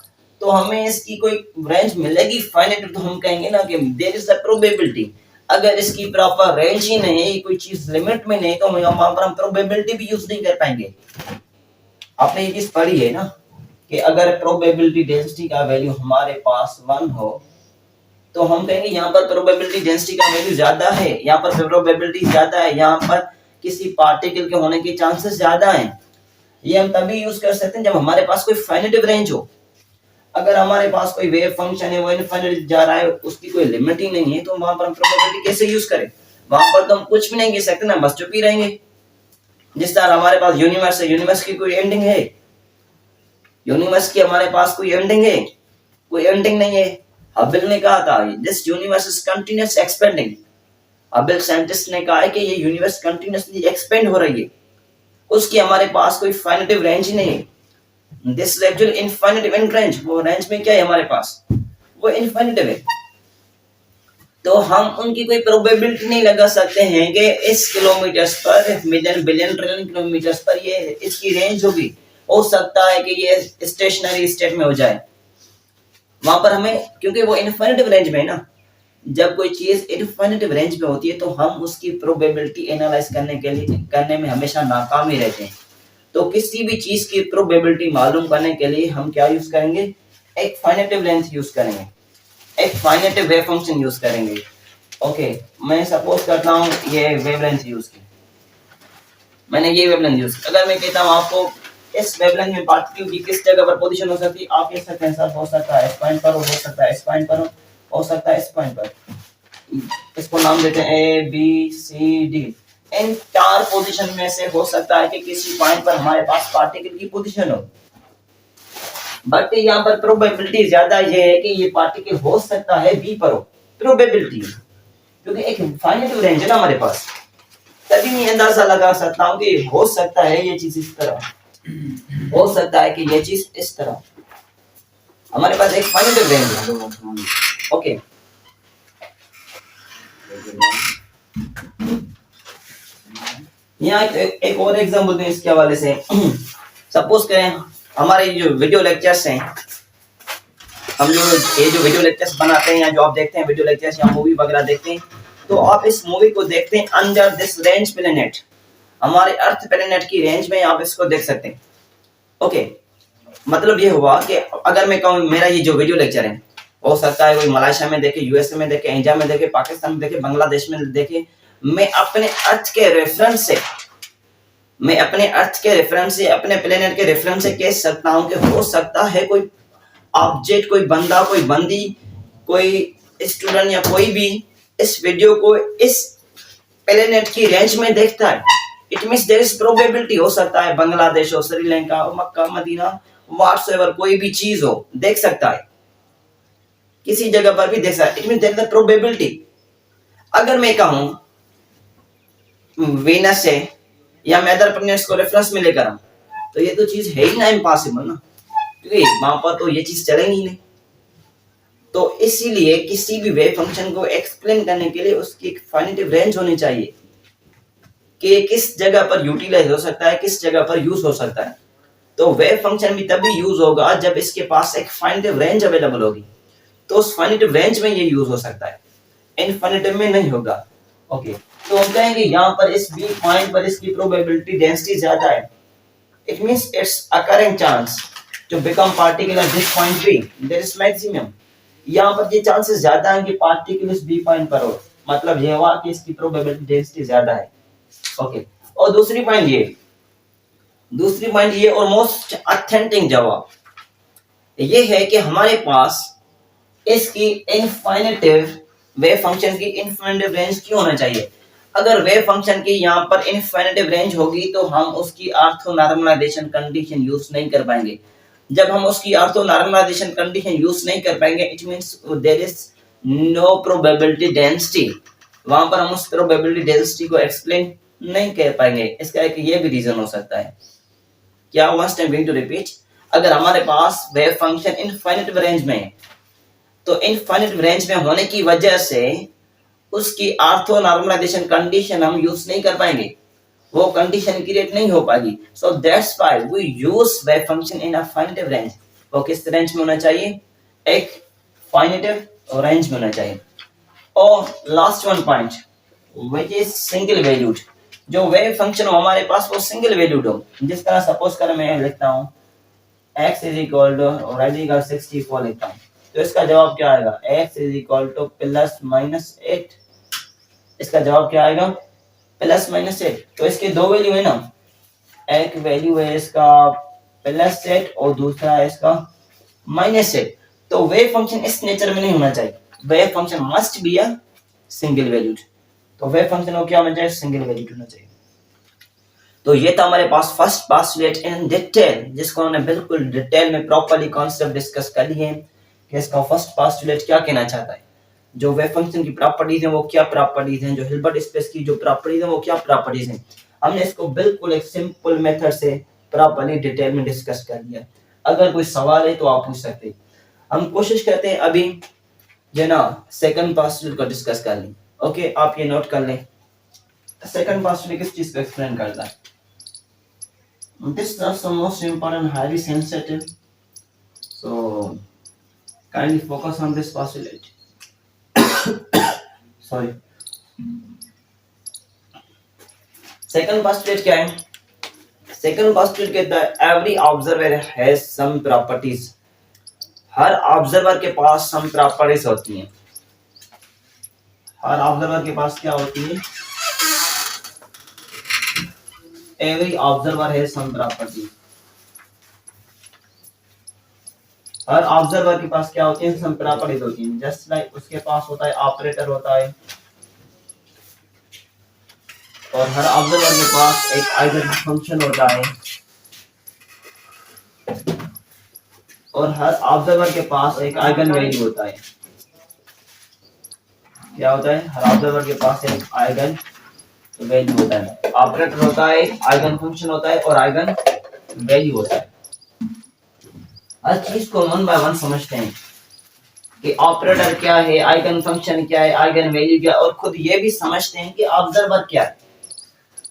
तो हमें इसकी कोई रेंज मिलेगी फाइनाइट, तो हम कहेंगे ना कि देयर इज अ प्रोबेबिलिटी। अगर इसकी प्रॉपर रेंज ही नहीं है, कोई चीज लिमिट में नहीं, तो वहां पर हम प्रोबेबिलिटी भी यूज नहीं कर पाएंगे। आपने ये चीज पढ़ी है ना कि अगर प्रोबेबिलिटी डेंसिटी का वैल्यू हमारे पास 1 हो, तो हम कहेंगे यहाँ पर प्रोबेबिलिटी डेंसिटी का वैल्यू ज्यादा है, यहाँ पर प्रोबेबिलिटी ज्यादा है, यहाँ पर किसी पार्टिकल के होने के चांसेस ज्यादा हैं। ये हम तभी यूज कर सकते हैं जब हमारे पास कोई फाइनाइट रेंज हो। अगर हमारे पास कोई वेव फंक्शन है, वो इनफाइनाइट जा रहा है, उसकी कोई लिमिट ही नहीं है, तो वहां पर हम प्रोबेबिलिटी कैसे यूज करें? वहां पर तो हम कुछ भी नहीं कह सकते ना, बस चुप ही रहेंगे। जिस तरह हमारे पास यूनिवर्स है, यूनिवर्स की कोई एंडिंग है? यूनिवर्स की हमारे पास कोई एंडिंग है? कोई एंडिंग नहीं है। हबल ने कहा था this universe is continuous expanding. Hubble scientist ने कहा है कि ये यूनिवर्स कंटिन्यूअसली एक्सपेंड हो रही है, उसकी हमारे पास कोई फाइनाइट रेंज ही नहीं है। This is actually infinite in range. वो रेंज में क्या है हमारे पास, वो इनफाइनाइट है। तो हम उनकी कोई प्रोबेबिलिटी नहीं लगा सकते हैं कि इस किलोमीटर्स पर, मिलियन बिलियन ट्रिलियन किलोमीटर्स पर ये इसकी रेंज होगी। हो सकता है कि ये स्टेशनरी स्टेट में हो जाए, वहां पर हमें, क्योंकि वो इनफाइनाइट रेंज में है ना। जब कोई चीज इनफाइनाइट रेंज में होती है, तो हम उसकी प्रोबेबिलिटी एनालाइज करने में हमेशा नाकाम ही रहते हैं। तो किसी भी चीज की प्रोबेबिलिटी मालूम करने के लिए हम क्या यूज करेंगे? एक फाइनाइट लेंथ यूज करेंगे, एक फाइनाइट वेव फंक्शन यूज करेंगे। ओके, मैं सपोज करता हूँ ये वेवलेंथ यूज की, मैंने ये वेवलेंथ यूज की। अगर मैं कहता हूँ आपको इस वेवलेंथ में पार्टिकल की किस जगह पर पोजीशन हो सकती है, आप कह सकते हैं सर हो सकता है इस पॉइंट पर, हो सकता है इस पॉइंट पर, हो सकता है इस पॉइंट पर। इसको नाम देते हैं ए बी सी डी। इन 4 पोजीशन में से हो सकता है कि किसी पॉइंट पर हमारे पास पार्टिकल की पोजीशन हो, बट यहाँ पर प्रोबेबिलिटी ज्यादा ये है कि ये पार्टिकल हो सकता है बी पर हो। प्रोबेबिलिटी, क्योंकि एक फाइनाइट रेंज है ना हमारे पास, तभी मैं अंदाजा लगा सकता हूँ कि हो सकता है ये चीज इस तरह, हो सकता है कि ये चीज इस तरह। हमारे पास एक फाइनाइट रेंज है। ओके, यहाँ एक और एग्जांपल दूं इसके हवाले से। सपोज करें हमारे जो वीडियो लेक्चर्स हैं, हम जो ये जो वीडियो लेक्चर्स बनाते हैं या जो आप देखते हैं वीडियो लेक्चर्स या मूवी वगैरह देखते हैं, तो आप इस मूवी को देखते हैं अंडर दिस रेंज प्लेनेट, हमारे अर्थ प्लेनेट की रेंज में आप इसको देख सकते हैं। ओके, मतलब ये हुआ कि अगर मैं कहूँ मेरा ये जो वीडियो लेक्चर है, हो सकता है कोई मलेशिया में देखे, यूएसए में देखे, इंडिया में देखे, पाकिस्तान में देखे, बांग्लादेश में देखे, मैं अपने अर्थ के रेफरेंस से, मैं अपने अर्थ के रेफरेंस से, अपने प्लेनेट के रेफरेंस से कह सकता हूं कि हो सकता है कोई ऑब्जेक्ट, कोई बंदा, कोई बंदी, कोई स्टूडेंट या कोई भी इस वीडियो को इस प्लेनेट की रेंज में देखता है, it means there is probability, हो सकता है बांग्लादेश हो, श्रीलंका हो, मक्का मदीना, व्हाटसएवर कोई भी चीज हो, देख सकता है, किसी जगह पर भी देख सकता है, it means there is probability. अगर मैं कहूं वीनस है या मैं अदर प्लैनेट्स को रेफरेंस में लेकर आऊं, तो ये तो चीज है ही ना इम्पॉसिबल ना, क्योंकि वहां पर तो ये चीज चलेगी नहीं। तो इसीलिए किसी भी वेव फंक्शन को एक्सप्लेन करने के लिए उसकी एक फाइनाइट रेंज होनी चाहिए कि किस जगह पर यूटिलाइज हो सकता है, किस जगह पर यूज हो सकता है। तो वेव फंक्शन भी तभी यूज होगा जब इसके पास एक फाइनाइट रेंज अवेलेबल होगी, तो उस फाइनाइट रेंज में ये यूज हो सकता है, इनफिनिट में नहीं होगा। ओके, तो हम कहेंगे यहाँ पर इस बी पॉइंट पर इसकी प्रोबेबिलिटी डेंसिटी ज्यादा है, it means it's occurring chance to become particle at this point B, there is maximum. यहाँ पर ये चांसेस ज्यादा हैं कि पार्टिकल इस बी पॉइंट पर हो, मतलब ये हुआ कि इसकी प्रोबेबिलिटी डेंसिटी ज्यादा है। ओके, और दूसरी पॉइंट ये और मोस्ट ऑथेंटिक जवाब ये है कि हमारे पास इसकी इनफिनिटिव वेव फंक्शन की इनफिनिटिव रेंज क्यों होना चाहिए। अगर वेव फंक्शन की यहाँ पर इनफिनिटिव रेंज होगी तो हम उसकी ऑर्थो नॉर्मलाइजेशन कंडीशन यूज नहीं कर पाएंगे। जब हम उसकी ऑर्थो नॉर्मलाइजेशन कंडीशन यूज नहीं कर पाएंगे, it means there is no probability density, वहां पर हम उस प्रोबेबिलिटी डेंसिटी को एक्सप्लेन नहीं कर पाएंगे। इसका एक ये भी रीजन हो सकता है। क्या once time going to repeat, अगर हमारे पास वेव फंक्शन इनफिनिट रेंज में है, तो इनफिनिट रेंज में होने की वजह से उसकी ऑर्थो नॉर्मलाइजेशन कंडीशन हम यूज नहीं कर पाएंगे, वो कंडीशन क्रिएट नहीं हो पाएगी। So that's why we use wave function in a finite range. वो किस रेंज में होना चाहिए, एक फाइनाइट रेंज में होना चाहिए। और last one point which is single valued, जो वेव फंक्शन हो हमारे पास वो सिंगल वैल्यूड हो। जिस तरह सपोज कर मैं लिखता हूं x इज इक्वल टू और y इक्वल 64 लिखता हूं, तो इसका जवाब क्या आएगा, x is equal two plus minus 8। इसका जवाब क्या आएगा, प्लस माइनस 8। तो इसके दो वैल्यू है ना, एक वैल्यू है इसका प्लस 8 और दूसरा है इसका माइनस 8। तो वेव फंक्शन इस नेचर में नहीं होना चाहिए, wave function must be a single valued. तो वेव फंक्शन को क्या होना चाहिए, सिंगल वैल्यूड होना चाहिए। तो ये था हमारे पास फर्स्ट पोस्टुलेट इन डिटेल, जिसको हमने बिल्कुल डिटेल में प्रॉपर्ली कॉन्सेप्ट डिस्कस कर लिए हैं कि इसका फर्स्ट पोस्टुलेट क्या कहना चाहता है, जो वेव फंक्शन की प्रॉपर्टीज हैं वो क्या प्रॉपर्टीज हैं, जो हिल्बर्ट स्पेस की जो प्रॉपर्टीज हैं वो क्या प्रॉपर्टीज हैं। हमने इसको बिल्कुल एक सिंपल मेथड से प्रॉपर्ली डिटेल में डिस्कस कर लिया। अगर कोई सवाल है तो आप पूछ सकते हैं। हम कोशिश करते हैं अभी जो ना सेकंड पोस्टुलेट को डिस्कस कर लें। ओके, आप ये नोट कर लें, सेकंड पोस्टुलेट किस चीज को एक्सप्लेन करता है। This is the most important, highly sensitive. So kindly focus on this postulate. Sorry. Second postulate क्या है? Second postulate कहता है every observer has some properties. Her observer के पास some properties होती हैं। हर ऑब्जर्वर के पास क्या होती है? Every observer has some property. Her observer के पास क्या होती है, some properties होती हैं। जस्ट लाइक उसके पास होता है ऑपरेटर होता है, और हर ऑब्जर्वर के पास एक आइगन फंक्शन होता है, और हर ऑब्जर्वर के पास एक आइगन वैल्यू होता है। क्या होता है, हर ऑब्जर्वर के पास एक आइगन वैल्यू होता है, ऑपरेटर होता है, आइगन फंक्शन होता है और आइगन वैल्यू होता है। हर चीज को वन बाय वन समझते हैं कि ऑपरेटर क्या है, आइगन फंक्शन क्या है, आइगन वैल्यू क्या है, और खुद ये भी समझते हैं कि ऑब्जर्वर क्या है।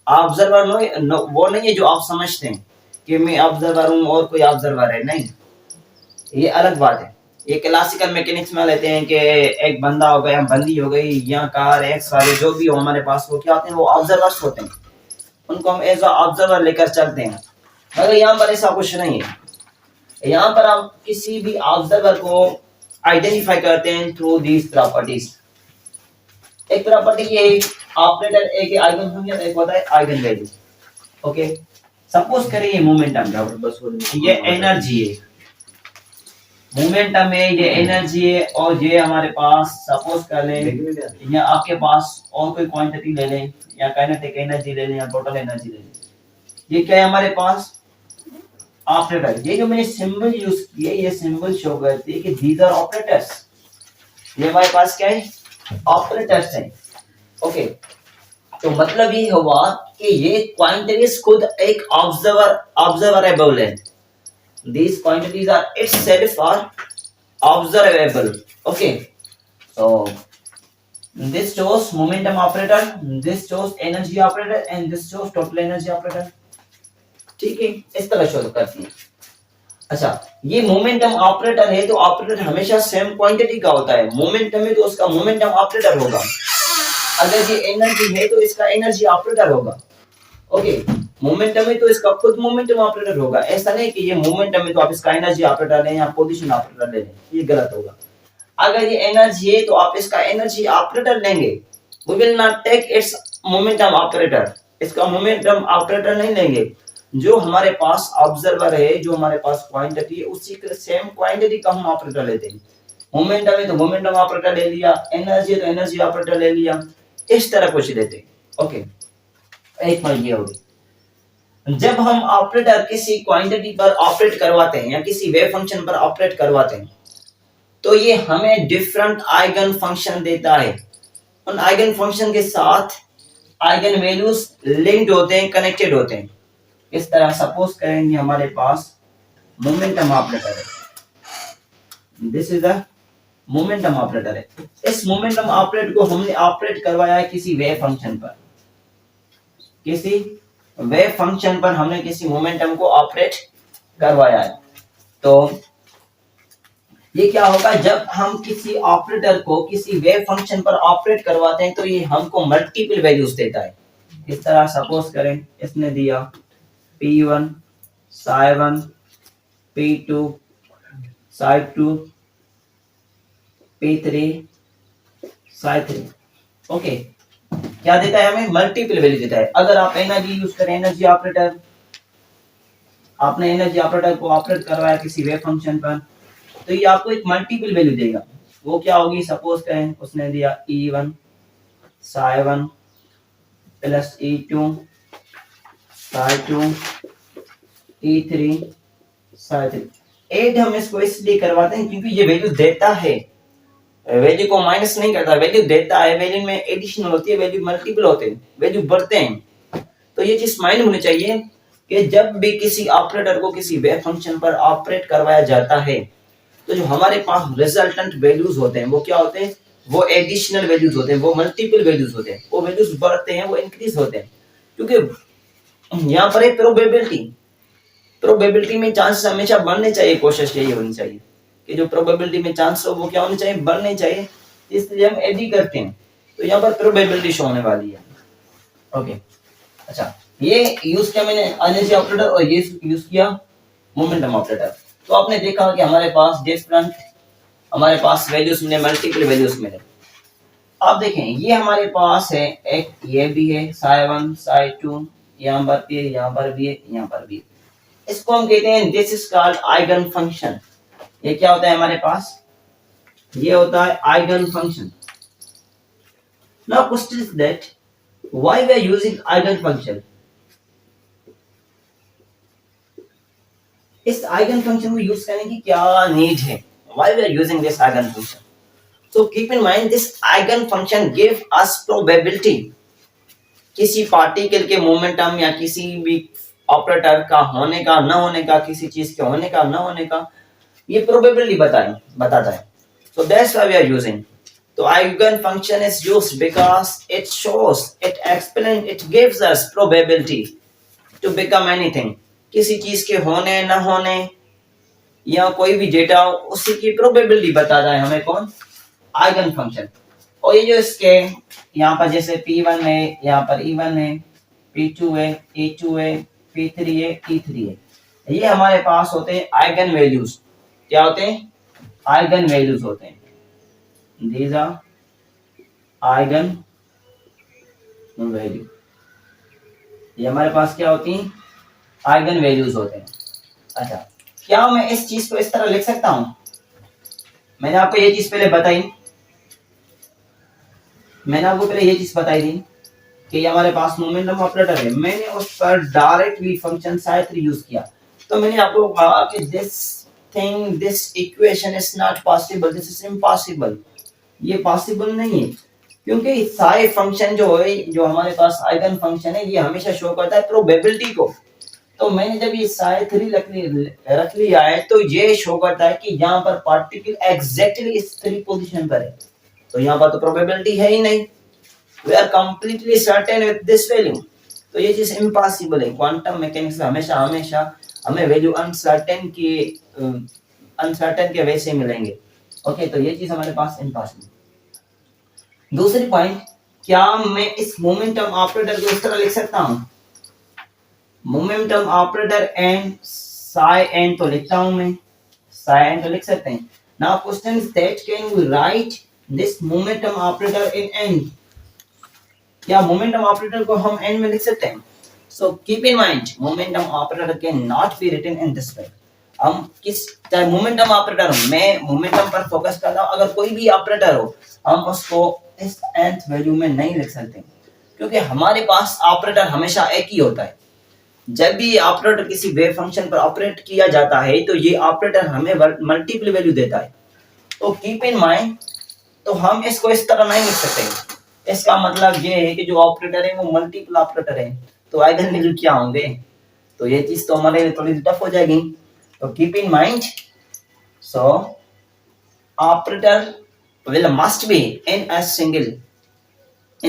ऑब्जर्वर वो नहीं है जो आप समझते हैं कि मैं ऑब्जर्वर हूं और कोई ऑब्जर्वर है, नहीं, ये अलग बात है। ये क्लासिकल मैकेनिक्स में लेते हैं कि एक बंदा हो गया, बंदी हो गई, या कार, एक्स वाले जो भी हो हमारे पास, वो क्या होते हैं, वो ऑब्जर्वर्स होते हैं, उनको हम एज अ ऑब्जर्वर लेकर चलते हैं। मगर यहाँ पर ऐसा कुछ नहीं है। यहाँ पर हम किसी भी ऑब्जर्वर को आइडेंटिफाई करते हैं थ्रू दीज प्रॉपर्टीज। एक प्रॉपर्टी ये ऑपरेटर, एक आइगन फंक्शन, एक होता है आइगन वैल्यू। ओके, सपोज करें ये मोमेंटम, बस ये एनर्जी है, मोमेंटम है, ये एनर्जी है, और ये हमारे पास सपोज कर लें या आपके पास और कोई क्वांटिटी ले लें, या काइनेटिक एनर्जी ले लें, या टोटल एनर्जी ले लें। ये क्या है हमारे पास? ऑपरेटर। ये जो मैंने सिंबल यूज किए, ये सिंबल शो करते हैं कि दीज आर ऑपरेटर्स। ये हमारे पास क्या है? ऑपरेटर्स हैं। ओके, तो मतलब ये हुआ कि ये क्वांटिटीज खुद एक ऑब्जर्वेबल है। These quantities are itself are observable. Okay, so this shows momentum operator, this shows energy operator, and this shows total energy operator. ठीक है, इस तरह शो करती है। अच्छा, ये मोमेंटम ऑपरेटर है, तो ऑपरेटर हमेशा सेम क्वांटिटी का होता है। मोमेंटम है तो उसका मोमेंटम ऑपरेटर होगा। अगर ये एनर्जी है तो इसका एनर्जी ऑपरेटर होगा। ओके, मोमेंटम है तो इसका खुद मोमेंटम ऑपरेटर होगा। ऐसा नहीं कि ये मोमेंटम है तो आप इसका एनर्जी ऑपरेटर लें या पोजीशन ऑपरेटर ले लें, ये गलत होगा। अगर ये एनर्जी है तो आप इसका एनर्जी ऑपरेटर लेंगे। We will not take its momentum operator, इसका मोमेंटम ऑपरेटर नहीं लेंगे। जो हमारे पास ऑब्जर्वर है, जो हमारे पास क्वांटिटी है, उसी के सेम क्वांटिटी का हम ऑपरेटर लेते हैं। मोमेंटम है तो मोमेंटम ऑपरेटर ले लिया, एनर्जी है तो एनर्जी ऑपरेटर ले लिया, इस तरह कुछ लेते हैं। ओके, एक पॉइंट ये होगी। जब हम ऑपरेटर किसी क्वांटिटी पर ऑपरेट करवाते हैं या किसी वेव फंक्शन पर ऑपरेट करवाते हैं, तो ये हमें डिफरेंट आइगन फंक्शन देता है। उन आइगन फंक्शन के साथ आइगन वैल्यूज लिंक्ड होते हैं, कनेक्टेड होते हैं। इस तरह सपोज करेंगे हमारे पास मोमेंटम ऑपरेटर है, this is the momentum operator है। इस मोमेंटम ऑपरेटर को हमने ऑपरेट करवाया है किसी वेव फंक्शन पर, किसी वेव फंक्शन पर हमने किसी मोमेंटम को ऑपरेट करवाया है। तो ये क्या होगा, जब हम किसी ऑपरेटर को किसी वेव फंक्शन पर ऑपरेट करवाते हैं तो ये हमको मल्टीपल वैल्यूज देता है। इस तरह सपोज करें इसने दिया P1 psi1 P2 psi2 P3 psi3। Okay, क्या देता है हमें? मल्टीपल वैल्यू देता है। अगर आप एनर्जी यूज करें, एनर्जी ऑपरेटर, आपने एनर्जी ऑपरेटर को ऑपरेट करवाया किसी वेव फंक्शन पर, तो ये आपको एक मल्टीपल वैल्यू देगा। वो क्या होगी? सपोज करें उसने दिया E1 psi1 plus E2 psi2 E3 psi3। Add हम इसको इसलिए करवाते हैं क्योंकि ये वैल्यू देता है, वैल्यू को माइनस नहीं करता, वैल्यू देता है। वैल्यू में एडिशनल होती है, वैल्यू मल्टीपल होते हैं, वैल्यू बढ़ते हैं। तो ये चीज माइंड होनी चाहिए कि जब भी किसी ऑपरेटर को किसी वेव फंक्शन पर ऑपरेट करवाया जाता है, तो जो हमारे पास रिजल्टेंट वैल्यूज होते हैं वो क्या होते हैं? वो एडिशनल वैल्यूज होते हैं, वो मल्टीपल वैल्यूज होते हैं, वो वैल्यूज बढ़ते हैं, वो इंक्रीज होते हैं। क्योंकि यहाँ पर एक प्रोबेबिलिटी में चांसेस हमेशा बढ़ने चाहिए। कोशिश यही होनी चाहिए कि जो प्रोबेबिलिटी में चांस हो वो क्या होने चाहिए? बढ़ने चाहिए। इसलिए हम एडी करते हैं, तो यहाँ पर प्रोबेबिलिटी शो होने वाली है। ओके, अच्छा, ये यूज किया मैंने एनर्जी ऑपरेटर और ये यूज किया मोमेंटम ऑपरेटर। तो आपने देखा कि हमारे पास डिफरेंट, हमारे पास वैल्यूज मिले, मल्टीपल वैल्यूज मिले। आप देखें ये हमारे पास है, एक ये भी है psi1 psi2, यहाँ पर भी है, यहाँ पर भी है, यहाँ पर भी है। इसको हम कहते हैं this is called eigen function. ये क्या होता है हमारे पास? ये होता है eigen function. Now question is that why we are using eigen function. इस आइगन फंक्शन को यूज करने की क्या नीड है? Why we are using this eigen function? So keep in mind this eigen function give us probability। किसी particle के momentum या किसी भी ऑपरेटर का होने का, न होने का, किसी चीज के होने का, न होने का, ये प्रोबेबिलिटी बताता है। So that's why we are using। तो eigen function is used because it shows, it explains, it gives us probability to become anything। किसी चीज के होने, न होने, या कोई भी डेटा हो, उसी की प्रोबेबिलिटी बताता है हमें कौन? Eigen function. और ये जो इसके यहाँ पर जैसे P1 है, यहाँ पर E1 है, P2 है, E2 है, P3 है, E3 है, ये हमारे पास होते हैं आइगन वैल्यूज। क्या होते हैं? आइगन वैल्यूज होते हैं। These are eigen value. ये हमारे पास क्या होती हैं? आइगन वैल्यूज होते हैं। अच्छा, क्या मैं इस चीज को इस तरह लिख सकता हूँ? मैंने आपको ये चीज पहले बताई, मैंने आपको पहले ये चीज बताई थी कि हमारे पास मोमेंटम ऑपरेटर है, मैंने उस पर डायरेक्टली फंक्शन साइथ्री यूज किया। तो मैंने आपको कहा कि this equation is not possible, this is impossible, ये पॉसिबल नहीं है, क्योंकि साई फंक्शन जो है, जो हमारे पास आइगन फंक्शन है, ये हमेशा शो करता है प्रोबेबिलिटी को। तो मैंने जब ये साई थ्री रख लिया है, तो ये शो करता है कि यहाँ पर पार्टिकल एग्जैक्टली इस थ्री पोजीशन पर है, तो यहाँ पर तो प्रोबेबिलिटी है ही नहीं, we are completely certain with this value. तो ये चीज इम्पॉसिबल है। क्वांटम मैकेनिक्स में हमेशा हमेशा हमें वैल्यू अनसर्टेन के वैसे मिलेंगे। ओके, तो ये चीज हमारे पास इम्पॉसिबल। दूसरी पॉइंट, क्या मैं इस मोमेंटम ऑपरेटर को इस तरह लिख सकता हूं, momentum operator and psi n तो लिखता हूं मैं, साई एन तो लिख सकते हैं। Now question is that can we write this momentum operator in n, क्या मोमेंटम ऑपरेटर को हम एन में लिख सकते हैं? So keep in mind, momentum operator can not be written in this way. हम किस चाहे मोमेंटम ऑपरेटर हो, मैं मोमेंटम पर फोकस कर रहा हूं, अगर कोई भी ऑपरेटर हो, हम उसको इस nth वैल्यू में नहीं लिख सकते, क्योंकि हमारे पास ऑपरेटर हमेशा एक ही होता है। जब भी ऑपरेटर किसी वेव फंक्शन पर ऑपरेट किया जाता है, तो ये ऑपरेटर हमें मल्टीपल वैल्यू देता है। तो कीप इन माइंड, तो हम इसको इस तरह नहीं लिख सकते। इसका मतलब ये है कि जो ऑपरेटर है वो मल्टीपल ऑपरेटर है, तो आइगन वैल्यू क्या होंगे, तो ये चीज तो हमारे लिए थोड़ी टफ हो जाएगी। तो keep in mind, so operator will must be in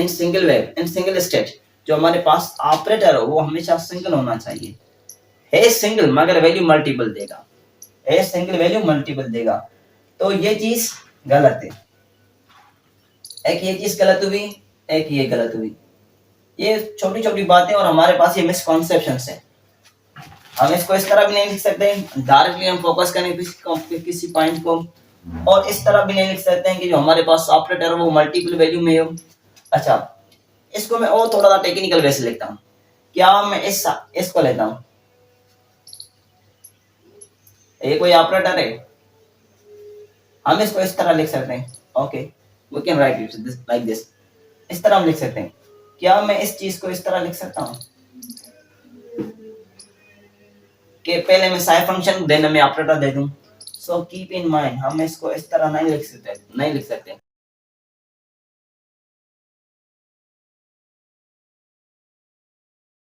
single wave, in single state. जो हमारे पास ऑपरेटर हो वो हमेशा सिंगल होना चाहिए, है सिंगल मगर वैल्यू मल्टीपल देगा, है सिंगल वैल्यू मल्टीपल देगा। तो ये चीज गलत है, एक ये चीज गलत हुई, एक ये गलत हुई। ये छोटी छोटी बातें और हमारे पास ये मिसकॉन्सेप्शंस है। हम इसको इस तरह भी नहीं लिख सकते डायरेक्टली, हम फोकस करें किसी पॉइंट को, और इस तरह भी नहीं लिख सकते हैं कि जो हमारे पास ऑपरेटर वो मल्टीपल वैल्यू में हो। अच्छा, इसको मैं और थोड़ा सा टेक्निकल वैसे लिखता हूँ। क्या मैं इसको लेता हूँ, ये कोई ऑपरेटर है, हम इसको इस तरह लिख सकते हैं। Okay, we can write it like this, इस तरह हम लिख सकते हैं। क्या मैं इस चीज को इस तरह लिख सकता हूँ कि पहले मैं साई फंक्शन देन मैं ऑपरेटर दे दूं? सो कीप इन माइंड, हम इसको इस तरह नहीं लिख सकते।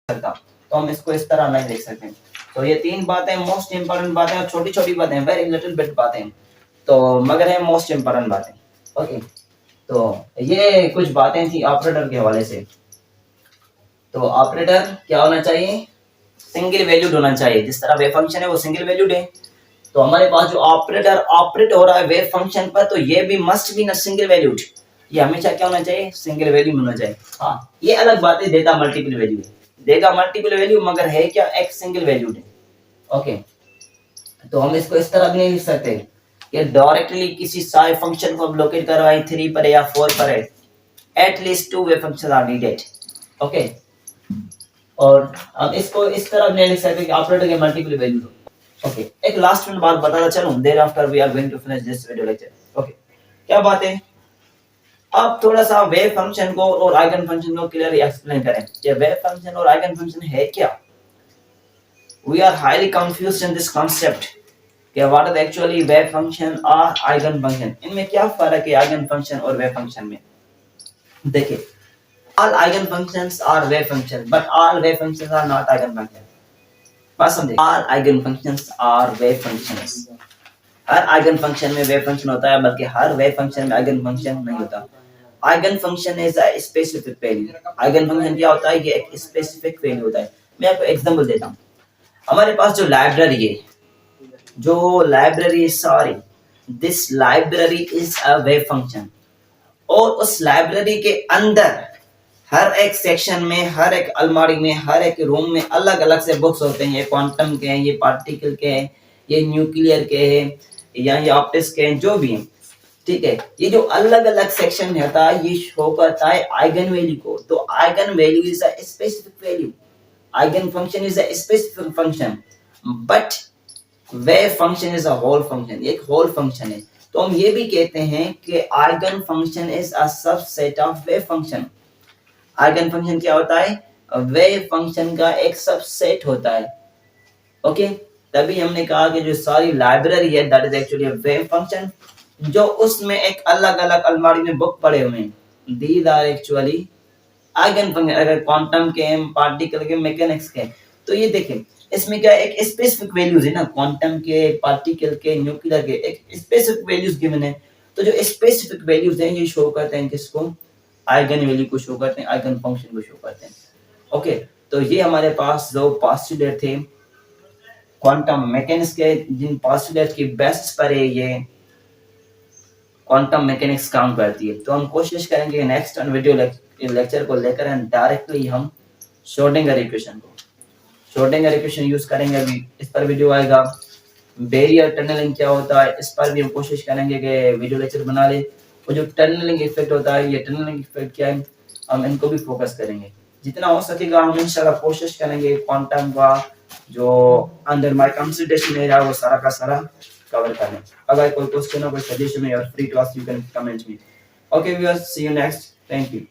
तो हम इसको इस तरह नहीं लिख सकते। तो ये तीन बातें मोस्ट इंपॉर्टेंट बातें, और छोटी छोटी बातें, वेरी लिटिल बिट बातें, तो मगर है मोस्ट इंपॉर्टेंट बातें। ओके, तो ये कुछ बातें थी ऑपरेटर के हवाले से। तो ऑपरेटर क्या होना चाहिए, सिंगल वैल्यूड होना चाहिए, जिस तरह वेव फंक्शन है वो सिंगल वैल्यूड है। तो हमारे पास जो ऑपरेटर ऑपरेट हो रहा है वेव फंक्शन पर, तो ये भी मस्ट बी न सिंगल वैल्यूड, ये हमेशा क्या होना चाहिए, सिंगल वैल्यू में होना चाहिए। हाँ, ये अलग बात है, देता मल्टीपल वैल्यू है, देगा मल्टीपल वैल्यू, मगर है क्या, एक सिंगल वैल्यूड है। ओके, तो हम इसको इस तरह भी नहीं लिख सकते कि डायरेक्टली किसी सारे फंक्शन को हम लोकेट करवाएं 3 पर या 4 पर है, at least 2 wave function are needed. Okay, और अब इसको इस तरह भी नहीं लिख सकते कि ऑपरेटर के मल्टीपल वैल्यू हो। ओके, एक लास्ट में बात बताता चलूं, thereafter we are going to finish this video lecture. Okay, क्या बात है, अब थोड़ा सा वेव फंक्शन को और आइगन फंक्शन को क्लियरली एक्सप्लेन करें। ये वेव फंक्शन और आइगन फंक्शन है क्या? We are highly confused in this concept कि what is actually wave function और आइगन फंक्शन, इनमें क्या फर्क है आइगन फंक्शन और वेव फंक्शन में? देखिए, all eigen functions are wave functions, but all wave functions are not eigen functions. बात समझे? all eigen functions are wave functions. Her eigen function में वेव फंक्शन होता है, बल्कि हर वेव फंक्शन में आइगन फंक्शन नहीं होता। Eigen function is a specific value. Eigen function क्या होता है, ये एक स्पेसिफिक वैल्यू होता है। मैं आपको एग्जांपल देता हूँ। हमारे पास जो लाइब्रेरी है, this library is a wave function, और उस लाइब्रेरी के अंदर हर एक सेक्शन में, हर एक अलमारी में, हर एक रूम में अलग अलग से बुक्स होते हैं। ये क्वांटम के हैं, ये पार्टिकल के हैं, ये न्यूक्लियर के हैं, या ये ऑप्टिक्स के हैं, जो भी हैं, ठीक है। ये जो अलग अलग सेक्शन होता है, ये शो करता है आइगन वैल्यू को। तो eigen value is a specific value, eigen function is a specific function, but wave function is a whole function, एक होल फंक्शन है। तो हम ये भी कहते हैं कि eigen function is a subset of wave function. Eigen function क्या होता है? वेव फंक्शन का एक सबसेट होता है। ओके, तभी हमने कहा कि जो सारी लाइब्रेरी है that is actually a wave function, जो उसमें एक अलग अलग अलमारी में बुक पड़े हुए हैं। These are actually eigen function. अगर क्वांटम के, पार्टिकल के, मैकेनिक्स के, तो ये देखें इसमें क्या एक स्पेसिफिक वैल्यूज है ना, क्वांटम के, पार्टिकल के, न्यूक्लियर के एक स्पेसिफिक वैल्यूज गिवन है। तो जो स्पेसिफिक वैल्यूज हैं ये शो करते हैं किसको? आइगन वैल्यू को शो करते हैं, आइगन फंक्शन को शो करते हैं। ओके, तो ये हमारे पास जो पोस्टुलेट थे क्वांटम मैकेनिक्स के, जिन पोस्टुलेट की बेसिस पर ये क्वांटम मैकेनिक्स काम करती है। तो हम कोशिश करेंगे नेक्स्ट वीडियो लेक्चर को लेकर एंड डायरेक्टली हम श्रोडिंगर इक्वेशन को, श्रोडिंगर इक्वेशन यूज करेंगे। अभी इस पर वीडियो आएगा। बैरियर टनलिंग क्या होता है इस पर भी हम कोशिश करेंगे कि वीडियो लेक्चर बना ले। और जो टनलिंग इफेक्ट होता है, ये टनलिंग इफेक्ट क्या है, हम इनको भी फोकस करेंगे। जितना हो सकेगा हम इंशाल्लाह कोशिश करेंगे क्वांटम का जो अंदर माय कंसंट्रेशन एरिया वो सारा का सारा कवर करने। अगर कोई क्वेश्चन हो, कोई सजेशन हो, you are free to ask, you can comment me. Okay viewers, see you next, thank you.